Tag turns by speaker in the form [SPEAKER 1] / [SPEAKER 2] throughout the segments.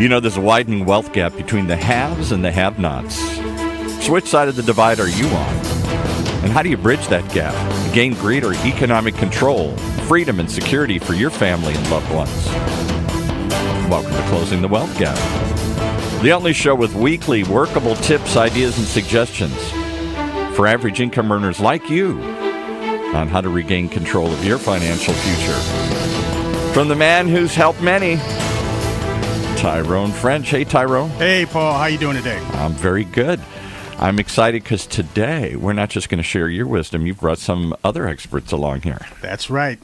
[SPEAKER 1] You know, there's a widening wealth gap between the haves and the have-nots. So which side of the divide are you on? And how do you bridge that gap? Gain greater economic control, freedom, and security for your family and loved ones. Welcome to Closing the Wealth Gap, the only show with weekly workable tips, ideas, and suggestions for average income earners like you on how to regain control of your financial future. From the man who's helped many, Tyrone French. Hey, Tyrone.
[SPEAKER 2] Hey, Paul. How you doing today?
[SPEAKER 1] I'm very good. I'm excited because today we're not just going to share your wisdom. You've brought some other experts along here.
[SPEAKER 2] That's right.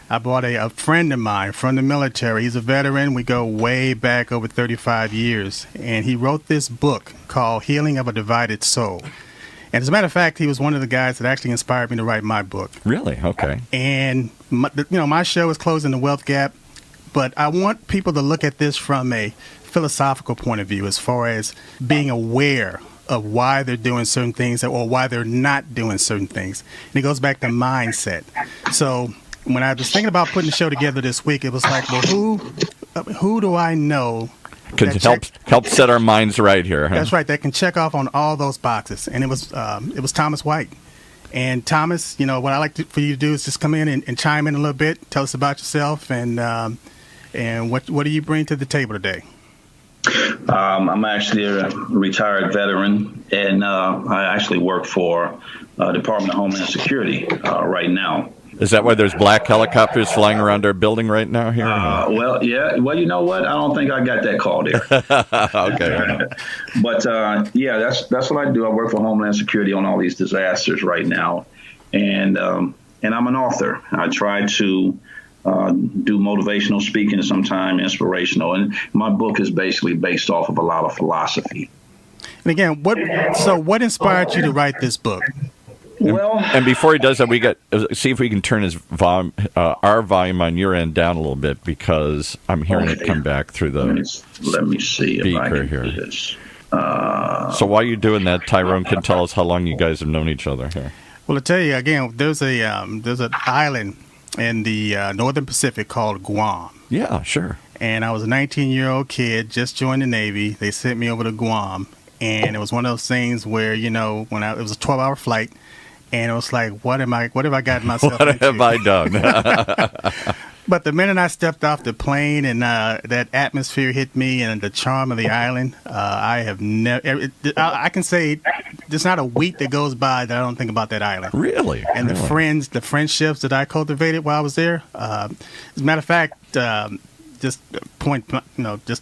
[SPEAKER 2] I brought a friend of mine from the military. He's a veteran. We go way back over 35 years. And he wrote this book called Healing of a Divided Soul. And as a matter of fact, he was one of the guys that actually inspired me to write my book.
[SPEAKER 1] Really? Okay.
[SPEAKER 2] And, my show is Closing the Wealth Gap. But I want people to look at this from a philosophical point of view as far as being aware of why they're doing certain things or why they're not doing certain things. And it goes back to mindset. So when I was thinking about putting the show together this week, it was like, well, who do I know
[SPEAKER 1] can help set our minds right here? Huh?
[SPEAKER 2] That's right. That can check off on all those boxes. And it was Thomas White. And Thomas, what I like for you to do is just come in and chime in a little bit, tell us about yourself, and what do you bring to the table today?
[SPEAKER 3] I'm actually a retired veteran, and I actually work for Department of Homeland Security right now.
[SPEAKER 1] Is that why there's black helicopters flying around our building right now here?
[SPEAKER 3] Well, yeah. Well, you know what? I don't think I got that call there.
[SPEAKER 1] Okay.
[SPEAKER 3] But that's what I do. I work for Homeland Security on all these disasters right now, and I'm an author. I try to do motivational speaking, sometimes inspirational, and my book is basically based off of a lot of philosophy.
[SPEAKER 2] And again, what inspired you to write this book?
[SPEAKER 1] And before he does that, see if we can turn his volume, our volume on your end down a little bit, because I'm hearing it come back through the
[SPEAKER 3] let me see
[SPEAKER 1] speaker
[SPEAKER 3] if I can
[SPEAKER 1] here.
[SPEAKER 3] do this.
[SPEAKER 1] So while you're doing that, Tyrone can tell us how long you guys have known each other here.
[SPEAKER 2] Well, to tell you again, there's an island in the Northern Pacific called Guam.
[SPEAKER 1] Yeah, sure.
[SPEAKER 2] And I was a 19-year-old kid, just joined the Navy. They sent me over to Guam, and it was one of those things where it was a 12-hour flight. And it was like, what have I gotten myself into?
[SPEAKER 1] What have I done?
[SPEAKER 2] But the minute I stepped off the plane and that atmosphere hit me and the charm of the island, I have never. I can say there's not a week that goes by that I don't think about that island.
[SPEAKER 1] Really?
[SPEAKER 2] And the friendships that I cultivated while I was there. As a matter of fact, just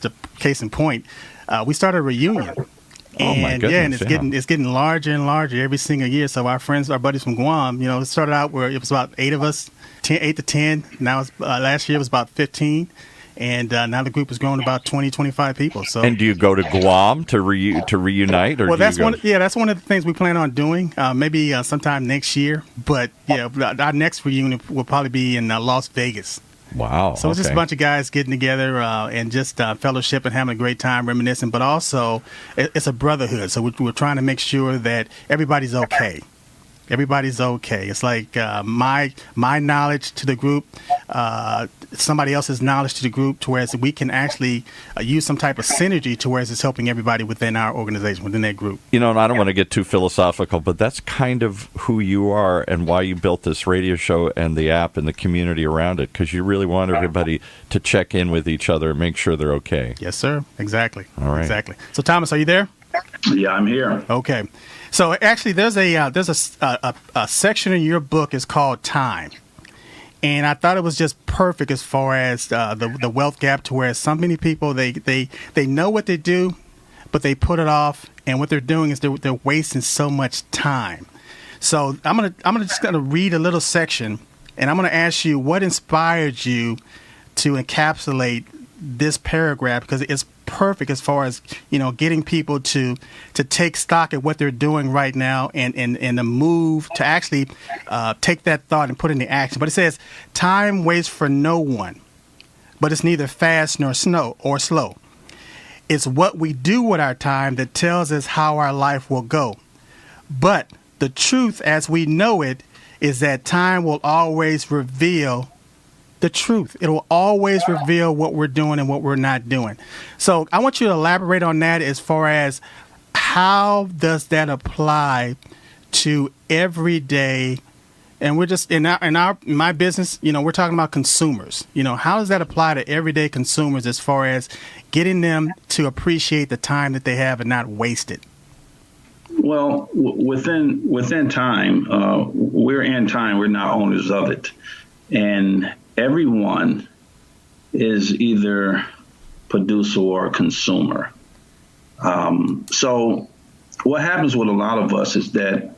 [SPEAKER 2] a case in point, we started a reunion. And
[SPEAKER 1] my goodness,
[SPEAKER 2] and it's getting larger and larger every single year. So our buddies from Guam, it started out where it was about 8 of us, 8 to 10. Now last year it was about 15, and now the group has grown to about 20, 25 people. So. And
[SPEAKER 1] do you go to Guam to reunite? Or
[SPEAKER 2] that's one of the things we plan on doing. Maybe sometime next year. But our next reunion will probably be in Las Vegas.
[SPEAKER 1] Wow.
[SPEAKER 2] So it's just a bunch of guys getting together and just fellowship and having a great time, reminiscing. But also, it's a brotherhood. So we're trying to make sure that everybody's okay. Everybody's okay. It's like my knowledge to the group, somebody else's knowledge to the group, to whereas we can actually use some type of synergy to whereas it's helping everybody within our organization, within that group.
[SPEAKER 1] And I don't want to get too philosophical, but that's kind of who you are and why you built this radio show and the app and the community around it, because you really want everybody to check in with each other and make sure they're okay.
[SPEAKER 2] Yes, sir. Exactly.
[SPEAKER 1] All right.
[SPEAKER 2] Exactly. So, Thomas, are you there?
[SPEAKER 3] Yeah, I'm here.
[SPEAKER 2] Okay. So actually, there's a section in your book is called Time, and I thought it was just perfect as far as the wealth gap, to where so many people they know what they do, but they put it off, and what they're doing is they're wasting so much time. So I'm gonna read a little section, and I'm gonna ask you what inspired you to encapsulate this paragraph, because it's perfect as far as getting people to take stock at what they're doing right now and the move to actually take that thought and put it into action. But it says, time waits for no one, but it's neither fast nor slow. It's what we do with our time that tells us how our life will go. But the truth as we know it is that time will always reveal the truth. It will always reveal what we're doing and what we're not doing. So I want you to elaborate on that as far as how does that apply to everyday. And we're just in my business, we're talking about consumers. How does that apply to everyday consumers as far as getting them to appreciate the time that they have and not waste it?
[SPEAKER 3] Well, within time, we're in time. We're not owners of it, and everyone is either producer or consumer. So what happens with a lot of us is that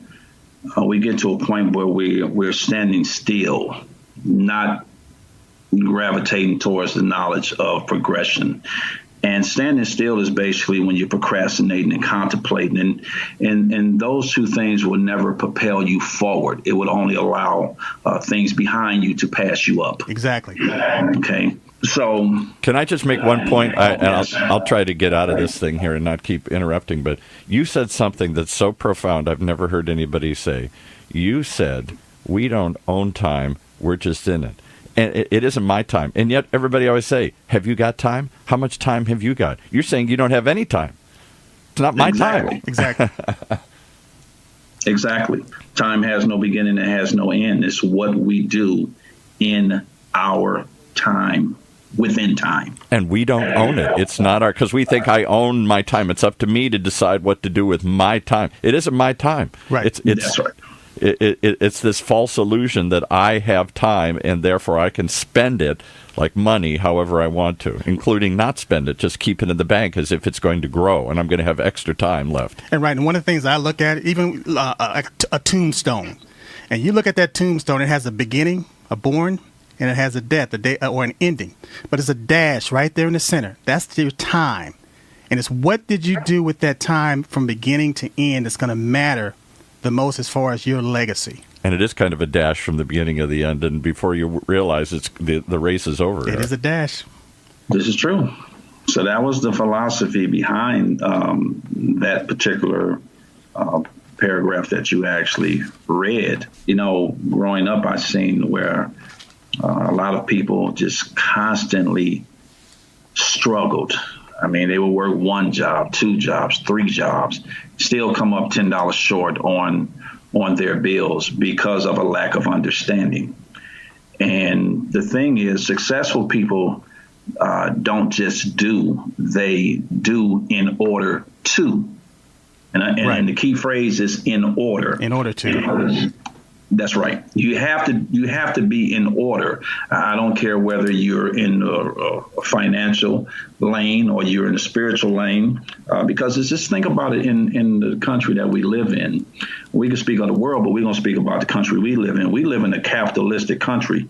[SPEAKER 3] we get to a point where we're standing still, not gravitating towards the knowledge of progression. And standing still is basically when you're procrastinating and contemplating, and those two things will never propel you forward. It would only allow things behind you to pass you up.
[SPEAKER 2] Exactly.
[SPEAKER 3] Okay. So
[SPEAKER 1] can I just make one point? I'll try to get out of this thing here and not keep interrupting. But you said something that's so profound I've never heard anybody say. You said, we don't own time, we're just in it. And it isn't my time. And yet everybody always say, have you got time? How much time have you got? You're saying you don't have any time. It's not my time.
[SPEAKER 2] Exactly.
[SPEAKER 3] Exactly. Time has no beginning, it has no end. It's what we do in our time, within time. And
[SPEAKER 1] we don't own it. It's not our, because we think I own my time. It's up to me to decide what to do with my time. It isn't my time.
[SPEAKER 2] Right.
[SPEAKER 3] That's right.
[SPEAKER 1] It's this false illusion that I have time and therefore I can spend it like money however I want to, including not spend it, just keep it in the bank as if it's going to grow and I'm going to have extra time left.
[SPEAKER 2] And right, and one of the things I look at, even a tombstone, and you look at that tombstone, it has a beginning, a born, and it has a death, or an ending. But it's a dash right there in the center. That's your time. And it's what did you do with that time from beginning to end that's going to matter the most as far as your legacy.
[SPEAKER 1] And it is kind of a dash from the beginning to the end, and before you realize it's the race is over.
[SPEAKER 2] It is a dash.
[SPEAKER 3] This is true. So that was the philosophy behind that particular paragraph that you actually read. Growing up, I've seen where a lot of people just constantly struggled. I mean, they would work one job, two jobs, three jobs, still come up $10 short on their bills because of a lack of understanding. And the thing is, successful people don't just do, they do in order to. And the key phrase is in order.
[SPEAKER 2] In order to.
[SPEAKER 3] That's right. You have to be in order. I don't care whether you're in a financial lane or you're in a spiritual lane, because it's just think about it in the country that we live in. We can speak of the world, but we're going to speak about the country we live in. We live in a capitalistic country.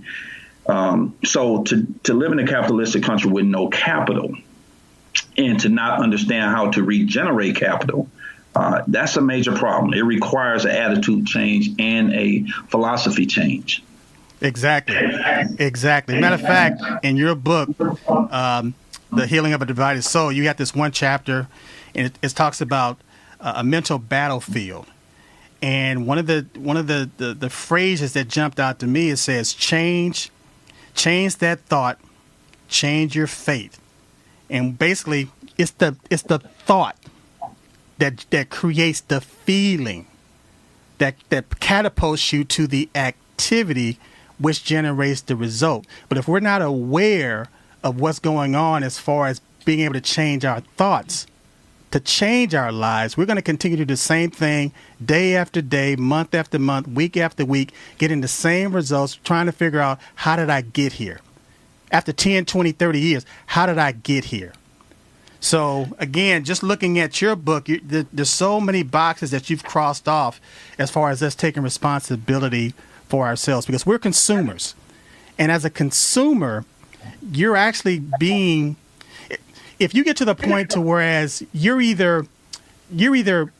[SPEAKER 3] So to live in a capitalistic country with no capital and to not understand how to regenerate capital, that's a major problem. It requires an attitude change and a philosophy change.
[SPEAKER 2] Exactly. Matter of fact, in your book, The Healing of a Divided Soul, you got this one chapter, and it talks about a mental battlefield. And one of the phrases that jumped out to me, it says, change that thought, change your fate. And basically, it's the thought that creates the feeling that catapults you to the activity which generates the result. But if we're not aware of what's going on as far as being able to change our thoughts, to change our lives, we're going to continue to do the same thing day after day, month after month, week after week, getting the same results, trying to figure out, how did I get here? After 10, 20, 30 years, how did I get here? So, again, just looking at your book, there's so many boxes that you've crossed off as far as us taking responsibility for ourselves, because we're consumers. And as a consumer, you're actually being, if you get to the point to whereas you're either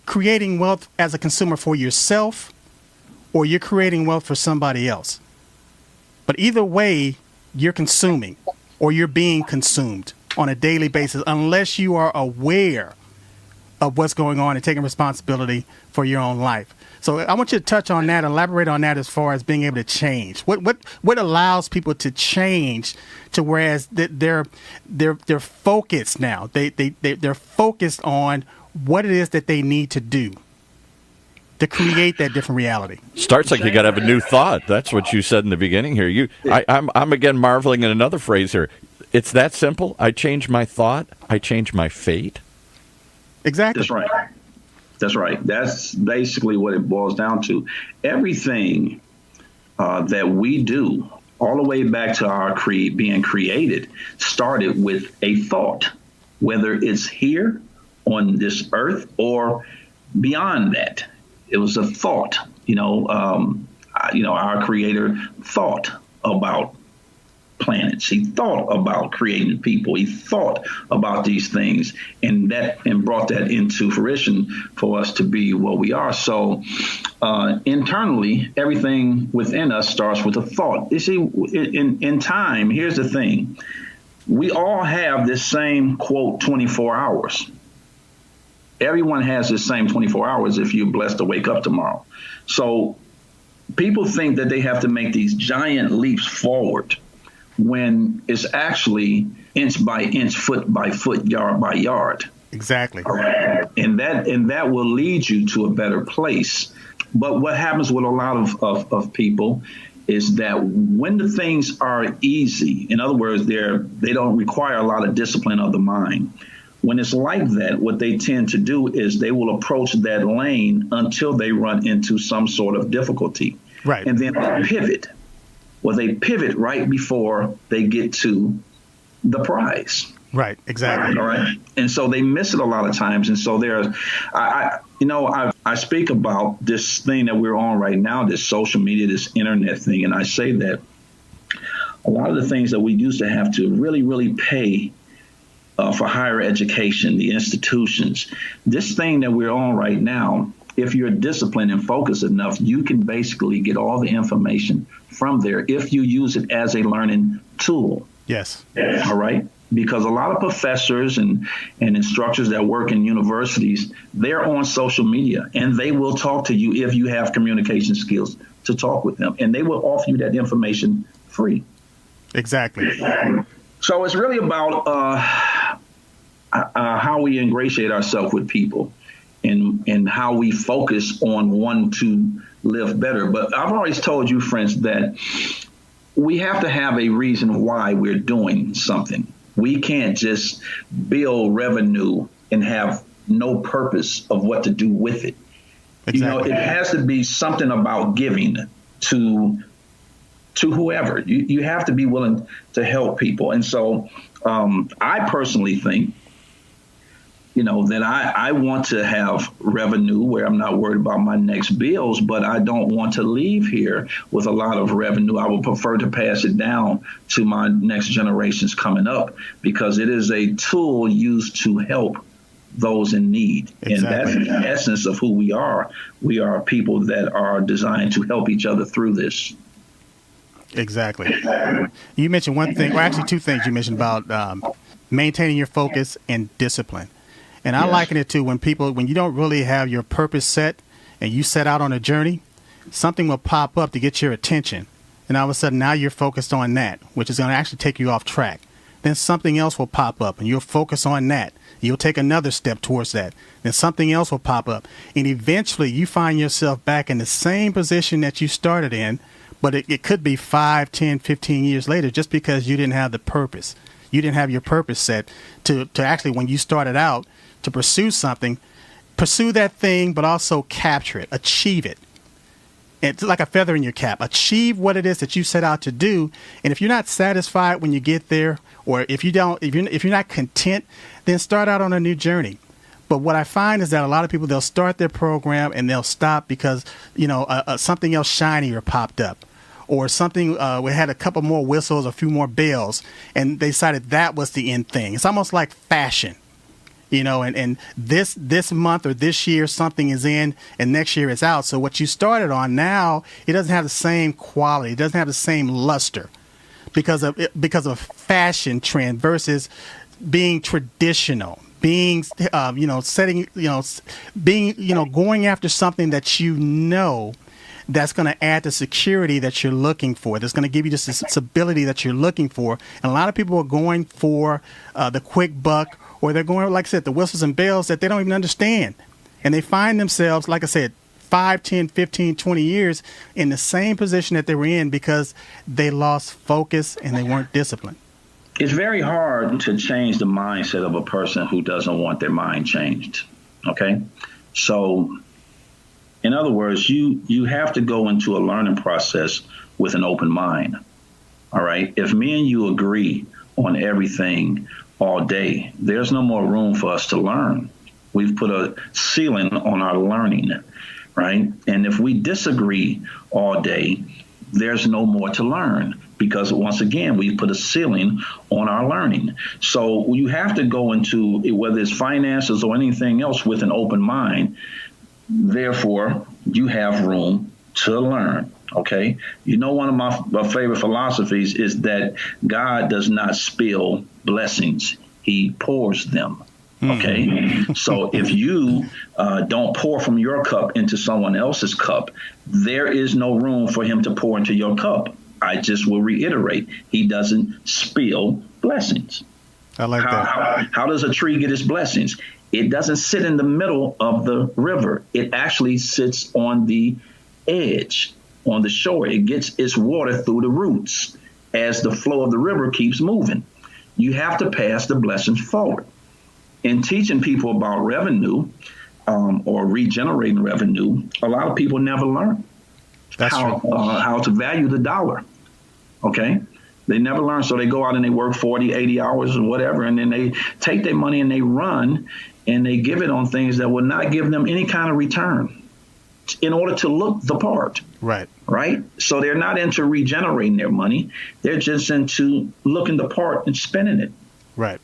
[SPEAKER 2] creating wealth as a consumer for yourself or you're creating wealth for somebody else. But either way, you're consuming or you're being consumed on a daily basis, unless you are aware of what's going on and taking responsibility for your own life. So I want you to touch on that, elaborate on that as far as being able to change. What allows people to change to whereas they're focused now. They're focused on what it is that they need to do to create that different reality.
[SPEAKER 1] Starts like you got to have a new thought. That's what you said in the beginning here. I'm again marveling at another phrase here. It's that simple. I change my thought. I change my fate.
[SPEAKER 2] Exactly.
[SPEAKER 3] That's right. That's right. That's basically what it boils down to. Everything that we do, all the way back to our being created, started with a thought, whether it's here on this earth or beyond that. It was a thought. Our Creator thought about planets. He thought about creating people. He thought about these things and brought that into fruition for us to be what we are. So internally, everything within us starts with a thought. You see, in time, here's the thing. We all have this same, quote, 24 hours. Everyone has the same 24 hours if you're blessed to wake up tomorrow. So people think that they have to make these giant leaps forward when it's actually inch by inch, foot by foot, yard by yard.
[SPEAKER 2] Exactly.
[SPEAKER 3] And that will lead you to a better place. But what happens with a lot of people is that when the things are easy, in other words, they don't require a lot of discipline of the mind. When it's like that, what they tend to do is they will approach that lane until they run into some sort of difficulty.
[SPEAKER 2] Right.
[SPEAKER 3] And then they pivot. Well, they pivot right before they get to the prize.
[SPEAKER 2] Right. Exactly.
[SPEAKER 3] All right. And so they miss it a lot of times. And so I speak about this thing that we're on right now, this social media, this internet thing. And I say that a lot of the things that we used to have to really, really pay for higher education, the institutions, this thing that we're on right now, if you're disciplined and focused enough, you can basically get all the information from there if you use it as a learning tool.
[SPEAKER 2] Yes.
[SPEAKER 3] All right. Because a lot of professors and instructors that work in universities, they're on social media and they will talk to you if you have communication skills to talk with them. And they will offer you that information free.
[SPEAKER 2] Exactly.
[SPEAKER 3] So it's really about how we ingratiate ourselves with people and how we focus on wanting to live better. But I've always told you, friends, that we have to have a reason why we're doing something. We can't just build revenue and have no purpose of what to do with it.
[SPEAKER 2] Exactly.
[SPEAKER 3] It has to be something about giving to whoever. You have to be willing to help people. And so I personally think, that I want to have revenue where I'm not worried about my next bills, but I don't want to leave here with a lot of revenue. I would prefer to pass it down to my next generations coming up because it is a tool used to help those in need. Exactly. And that's the essence of who we are. We are people that are designed to help each other through this.
[SPEAKER 2] Exactly. You mentioned one thing, or actually two things you mentioned about maintaining your focus and discipline. And I liken it to when you don't really have your purpose set and you set out on a journey, something will pop up to get your attention. And all of a sudden now you're focused on that, which is going to actually take you off track. Then something else will pop up and you'll focus on that. You'll take another step towards that. Then something else will pop up. And eventually you find yourself back in the same position that you started in, but it could be 5, 10, 15 years later just because you didn't have the purpose. You didn't have your purpose set to actually, when you started out, to pursue something, pursue that thing, but also capture it, achieve it. It's like a feather in your cap. Achieve what it is that you set out to do. And if you're not satisfied when you get there, or if you're not content, then start out on a new journey. But what I find is that a lot of people, they'll start their program and they'll stop because, something else shinier popped up. Or something, we had a couple more whistles, a few more bells, and they decided that was the end thing. It's almost like fashion. And this month or this year something is in and next year it's out. So what you started on now, it doesn't have the same quality. It doesn't have the same luster because of fashion trend versus being traditional, being, setting, being, going after something that that's going to add the security that you're looking for. That's going to give you just this stability that you're looking for. And a lot of people are going for the quick buck, or they're going, like I said, the whistles and bells that they don't even understand. And they find themselves, like I said, 5, 10, 15, 20 years in the same position that they were in because they lost focus and they weren't disciplined.
[SPEAKER 3] It's very hard to change the mindset of a person who doesn't want their mind changed. Okay? So, in other words, you have to go into a learning process with an open mind. All right? If me and you agree on everything all day, there's no more room for us to learn. We've put a ceiling on our learning, right? And if we disagree all day, there's no more to learn because, once again, we've put a ceiling on our learning. So you have to go into, whether it's finances or anything else, with an open mind. Therefore, you have room to learn, okay? You know, one of my favorite philosophies is that God does not spill blessings. He pours them, okay? So if you don't pour from your cup into someone else's cup, there is no room for him to pour into your cup. I just will reiterate, he doesn't spill blessings.
[SPEAKER 2] I like that.
[SPEAKER 3] How does a tree get its blessings? It doesn't sit in the middle of the river. It actually sits on the edge, on the shore. It gets its water through the roots as the flow of the river keeps moving. You have to pass the blessings forward. In teaching people about revenue or regenerating revenue, a lot of people never learn how to value the dollar. Okay? They never learn, so they go out and they work 40, 80 hours or whatever, and then they take their money and they run and they give it on things that will not give them any kind of return in order to look the part. Right? So they're not into regenerating their money. They're just into looking the part and spending it.
[SPEAKER 2] Right.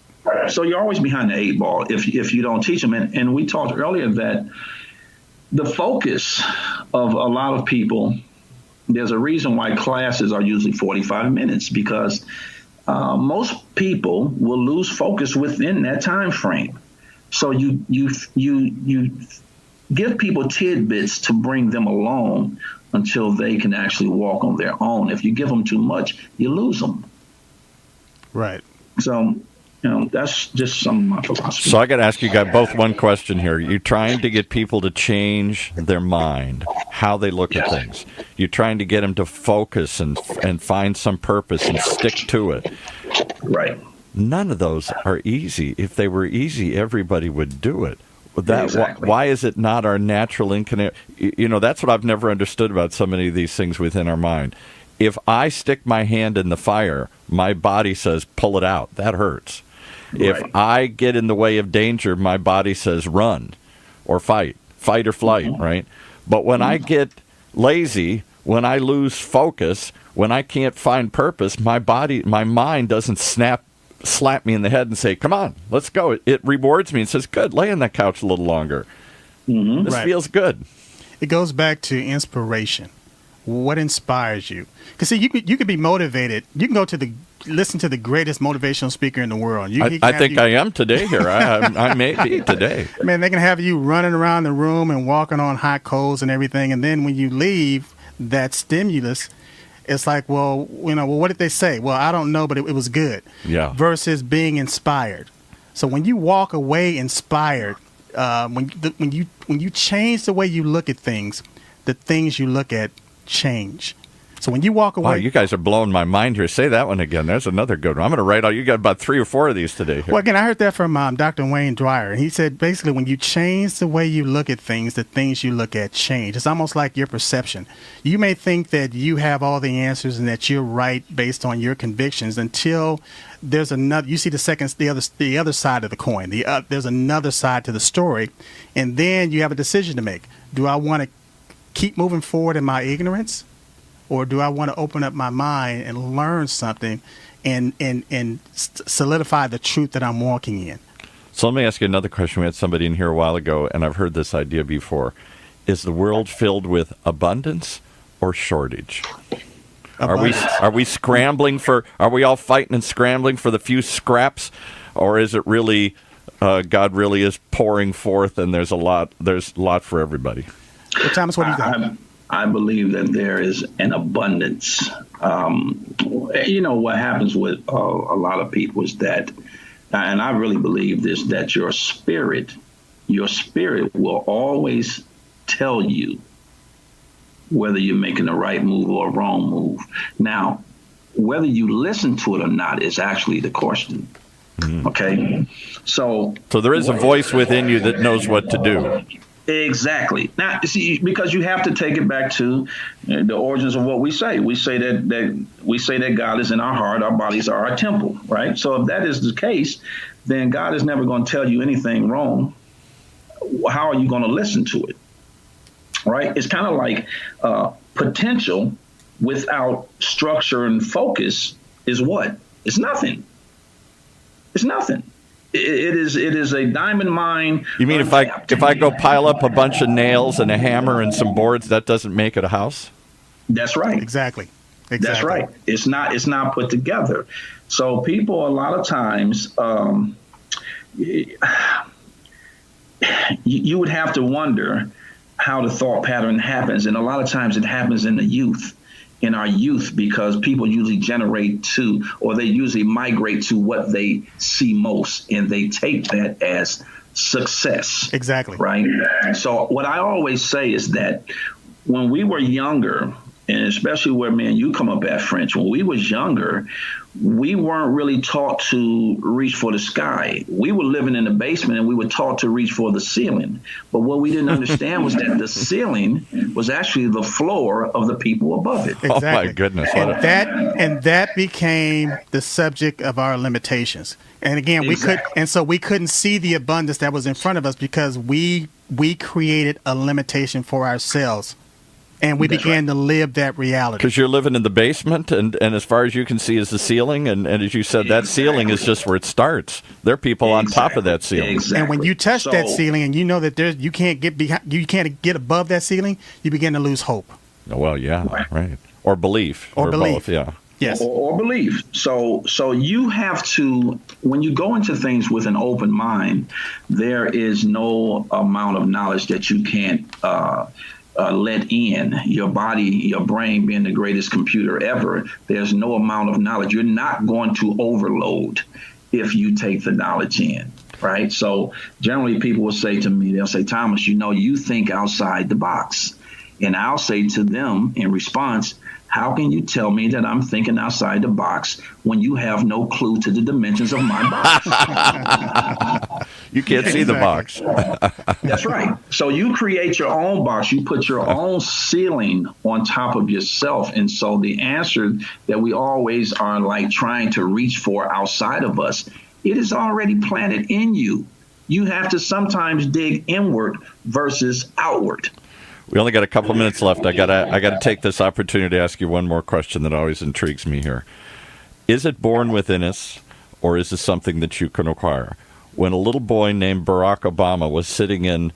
[SPEAKER 3] So you're always behind the 8 ball if you don't teach them. And we talked earlier that the focus of a lot of people, there's a reason why classes are usually 45 minutes, because most people will lose focus within that time frame. So you give people tidbits to bring them along until they can actually walk on their own. If you give them too much, you lose them.
[SPEAKER 2] Right.
[SPEAKER 3] So, that's just some of my philosophy.
[SPEAKER 1] So I got to ask you guys both one question here. You're trying to get people to change their mind, how they look at things. You're trying to get them to focus and find some purpose and stick to it.
[SPEAKER 3] Right.
[SPEAKER 1] None of those are easy. If they were easy, everybody would do it.
[SPEAKER 3] Exactly.
[SPEAKER 1] Why is it not our natural inclination? That's what I've never understood about so many of these things within our mind. If I stick my hand in the fire, my body says, pull it out. That hurts. Right. If I get in the way of danger, my body says, run or fight or flight, right? But when I get lazy, when I lose focus, when I can't find purpose, my mind doesn't slap me in the head and say, come on, let's go. It rewards me and says, good, lay on that couch a little longer. This feels good.
[SPEAKER 2] It goes back to inspiration. What inspires you? Because see, you could be motivated. You can go to listen to the greatest motivational speaker in the world.
[SPEAKER 1] I think I am today here. I may be today.
[SPEAKER 2] Man, they can have you running around the room and walking on hot coals and everything, and then when you leave, that stimulus, it's like, well, what did they say? Well, I don't know, but it was good.
[SPEAKER 1] Yeah.
[SPEAKER 2] Versus being inspired. So when you walk away inspired, when you change the way you look at things, the things you look at change. So when you walk away...
[SPEAKER 1] Wow, you guys are blowing my mind here. Say that one again. There's another good one. I'm going to write you got about 3 or 4 of these today. Here.
[SPEAKER 2] Well, again, I heard that from Dr. Wayne Dwyer. And he said, basically, when you change the way you look at things, the things you look at change. It's almost like your perception. You may think that you have all the answers and that you're right based on your convictions until there's another... You see the other side of the coin. There's another side to the story. And then you have a decision to make. Do I want to keep moving forward in my ignorance? Or do I want to open up my mind and learn something and solidify the truth that I'm walking in?
[SPEAKER 1] So let me ask you another question. We had somebody in here a while ago, and I've heard this idea before. Is the world filled with abundance or shortage? Are we scrambling are we all fighting and scrambling for the few scraps? Or is it really God really is pouring forth, and there's a lot for everybody.
[SPEAKER 2] Well, Thomas, what do you think?
[SPEAKER 3] I believe that there is an abundance. What happens with a lot of people is that, and I really believe this, that your spirit will always tell you whether you're making the right move or a wrong move. Now, whether you listen to it or not is actually the question. Okay? So
[SPEAKER 1] there is a voice within you that knows what to do.
[SPEAKER 3] Exactly. Now, see, because you have to take it back to the origins of what we say. We say that God is in our heart, our bodies are our temple, right? So if that is the case, then God is never going to tell you anything wrong. How are you going to listen to it? Right? It's kind of like potential without structure and focus is what? It's nothing. It's nothing. It is a diamond mine.
[SPEAKER 1] You mean if I go pile up a bunch of nails and a hammer and some boards, that doesn't make it a house?
[SPEAKER 3] That's right.
[SPEAKER 2] Exactly.
[SPEAKER 3] That's right. It's not put together. So people a lot of times you would have to wonder how the thought pattern happens, and a lot of times it happens in our youth, because people usually they usually migrate to what they see most, and they take that as success.
[SPEAKER 2] Exactly.
[SPEAKER 3] Right. So what I always say is that when we were younger, and especially where, man, you come up at French, when we was younger, we weren't really taught to reach for the sky. We were living in the basement, and we were taught to reach for the ceiling. But what we didn't understand was that the ceiling was actually the floor of the people above it.
[SPEAKER 2] Exactly.
[SPEAKER 1] Oh my goodness!
[SPEAKER 2] And that became the subject of our limitations. And again, we couldn't see the abundance that was in front of us because we created a limitation for ourselves. And we began to live that reality.
[SPEAKER 1] Because you're living in the basement, and as far as you can see is the ceiling, and as you said, that ceiling is just where it starts. There are people on top of that ceiling.
[SPEAKER 3] Exactly.
[SPEAKER 2] And when you touch that ceiling, and you know that you can't get above that ceiling, you begin to lose hope.
[SPEAKER 1] Well, yeah, right. Or belief.
[SPEAKER 2] Or belief.
[SPEAKER 1] Both, yeah.
[SPEAKER 2] Yes.
[SPEAKER 3] Or belief. So you have to, when you go into things with an open mind, there is no amount of knowledge that you can't let in. Your body, your brain being the greatest computer ever, there's no amount of knowledge. You're not going to overload if you take the knowledge in, right? So generally people will say to me, they'll say, Thomas, you think outside the box. And I'll say to them in response, how can you tell me that I'm thinking outside the box when you have no clue to the dimensions of my box?
[SPEAKER 1] You can't see the box.
[SPEAKER 3] That's right. So you create your own box. You put your own ceiling on top of yourself. And so the answer that we always are like trying to reach for outside of us, it is already planted in you. You have to sometimes dig inward versus outward.
[SPEAKER 1] We only got a couple of minutes left. I gotta take this opportunity to ask you one more question that always intrigues me here. Is it born within us, or is it something that you can acquire? When a little boy named Barack Obama was sitting in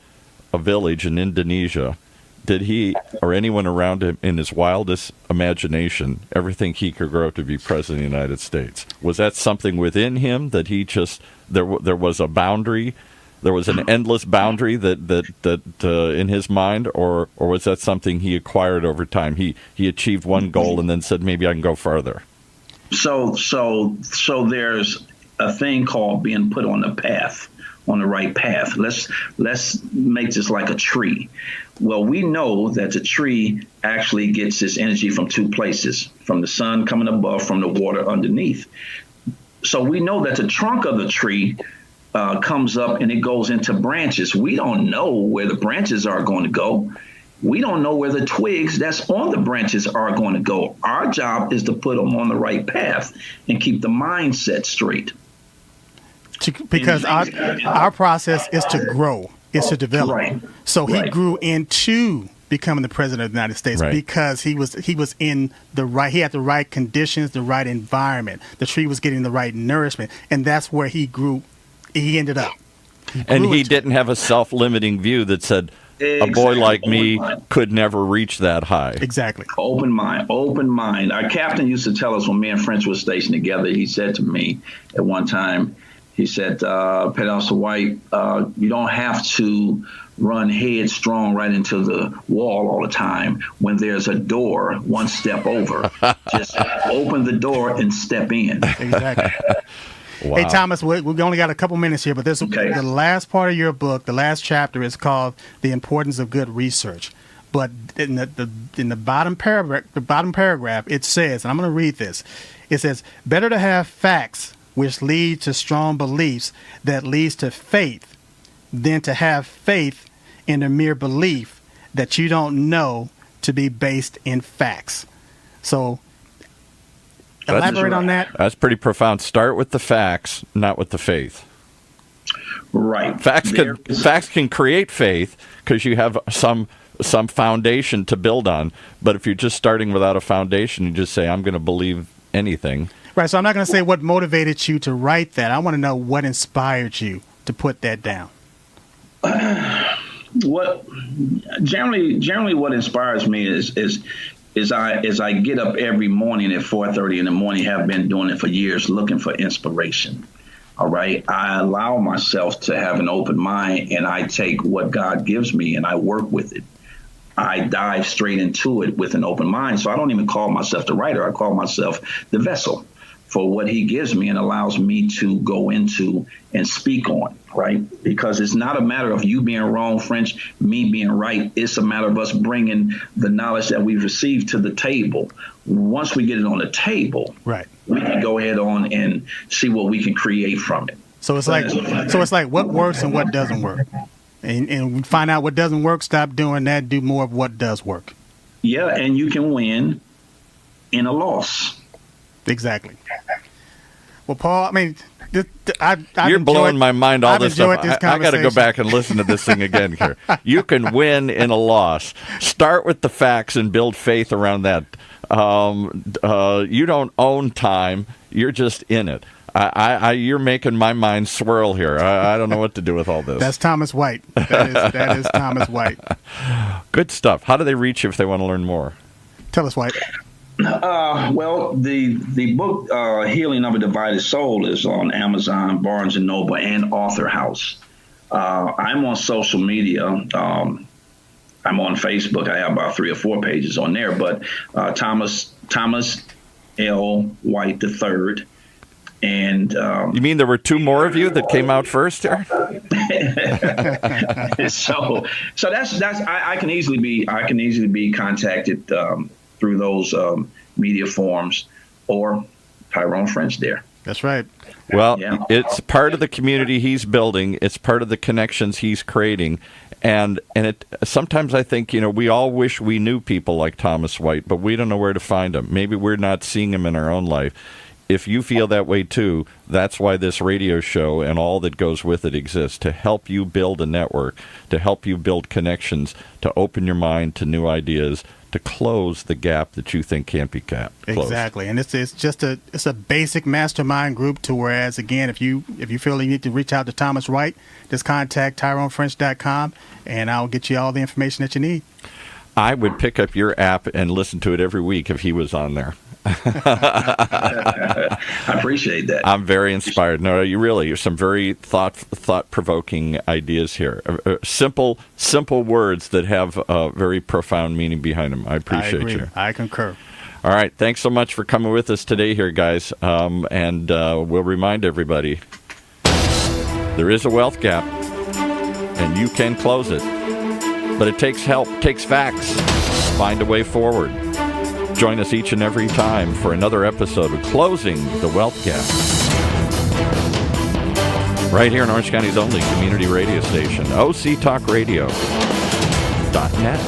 [SPEAKER 1] a village in Indonesia, did he or anyone around him in his wildest imagination ever think he could grow up to be president of the United States? Was that something within him that he just, there was a boundary? There was an endless boundary that in his mind, or was that something he acquired over time? He achieved one goal and then said, maybe I can go farther.
[SPEAKER 3] So there's a thing called being put on the path, on the right path. Let's make this like a tree. Well, we know that the tree actually gets its energy from two places, from the sun coming above, from the water underneath. So we know that the trunk of the tree comes up and it goes into branches. We don't know where the branches are going to go. We don't know where the twigs that's on the branches are going to go. Our job is to put them on the right path and keep the mindset straight.
[SPEAKER 2] Because our process is to grow, is to develop.
[SPEAKER 3] Right.
[SPEAKER 2] So he grew into becoming the president of the United States because he was in the right. He had the right conditions, the right environment. The tree was getting the right nourishment, and that's where he grew. He ended up.
[SPEAKER 1] He didn't have a self-limiting view that said, a boy like me could never reach that high.
[SPEAKER 2] Exactly.
[SPEAKER 3] Open mind. Our captain used to tell us when me and French were stationed together, he said to me at one time, He said, Professor White, you don't have to run headstrong right into the wall all the time. When there's a door, one step over. Just open the door and step in.
[SPEAKER 2] Exactly.
[SPEAKER 3] Wow.
[SPEAKER 2] Hey, Thomas, we've only got a couple minutes here, but this the last part of your book, the last chapter is called The Importance of Good Research. But in the bottom paragraph, it says, and I'm going to read this. It says, better to have facts which lead to strong beliefs that leads to faith than to have faith in a mere belief that you don't know to be based in facts. So elaborate on that.
[SPEAKER 1] That's pretty profound. Start with the facts, not with the faith.
[SPEAKER 3] Right.
[SPEAKER 1] Facts can create faith because you have some foundation to build on. But if you're just starting without a foundation, you just say, I'm going to believe anything.
[SPEAKER 2] Right. So I'm not going to say what motivated you to write that. I want to know what inspired you to put that down.
[SPEAKER 3] What generally what inspires me is I get up every morning at 4:30 in the morning, have been doing it for years, looking for inspiration. All right. I allow myself to have an open mind, and I take what God gives me and I work with it. I dive straight into it with an open mind. So I don't even call myself the writer. I call myself the vessel for what he gives me and allows me to go into and speak on, right? Because it's not a matter of you being wrong, French, me being right. It's a matter of us bringing the knowledge that we've received to the table. Once we get it on the table,
[SPEAKER 2] right,
[SPEAKER 3] we can go ahead on and see what we can create from it.
[SPEAKER 2] So it's like what works and what doesn't work. And we find out what doesn't work, stop doing that, do more of what does work.
[SPEAKER 3] Yeah, and you can win in a loss.
[SPEAKER 2] Exactly. Well, Paul, I mean,
[SPEAKER 1] you're blowing my mind. All this stuff. I got to go back and listen to this thing again here. You can win in a loss. Start with the facts and build faith around that. You don't own time. You're just in it. You're making my mind swirl here. I don't know what to do with all this.
[SPEAKER 2] That's Thomas White. That is Thomas White.
[SPEAKER 1] Good stuff. How do they reach you if they want to learn more?
[SPEAKER 2] Tell us, White.
[SPEAKER 3] Well, the book Healing of a Divided Soul is on Amazon, Barnes & Noble, and Author House. I'm on social media. I'm on Facebook. I have about 3 or 4 pages on there. But Thomas L. White III. And
[SPEAKER 1] you mean there were 2 more of you that came out first here?
[SPEAKER 3] so that's I can easily be contacted through those media forms or Tyrone French there.
[SPEAKER 2] That's right.
[SPEAKER 1] Well, yeah. It's part of the community he's building. It's part of the connections he's creating. And it sometimes I think, we all wish we knew people like Thomas White, but we don't know where to find them. Maybe we're not seeing them in our own life. If you feel that way too, that's why this radio show and all that goes with it exists, to help you build a network, to help you build connections, to open your mind to new ideas, to close the gap that you think can't be closed.
[SPEAKER 2] Exactly, and it's just a basic mastermind group. To whereas again, if you feel you need to reach out to Thomas White, just contact TYRONEFRENCH.com, and I'll get you all the information that you need.
[SPEAKER 1] I would pick up your app and listen to it every week if he was on there.
[SPEAKER 3] I appreciate that.
[SPEAKER 1] I'm very inspired. No, you're some very thought-provoking ideas here. Simple words that have very profound meaning behind them. I appreciate you.
[SPEAKER 2] I concur.
[SPEAKER 1] All right. Thanks so much for coming with us today here, guys. And we'll remind everybody, there is a wealth gap, and you can close it. But it takes help, takes facts. Find a way forward. Join us each and every time for another episode of Closing the Wealth Gap. Right here in Orange County's only community radio station, OCTalkRadio.net.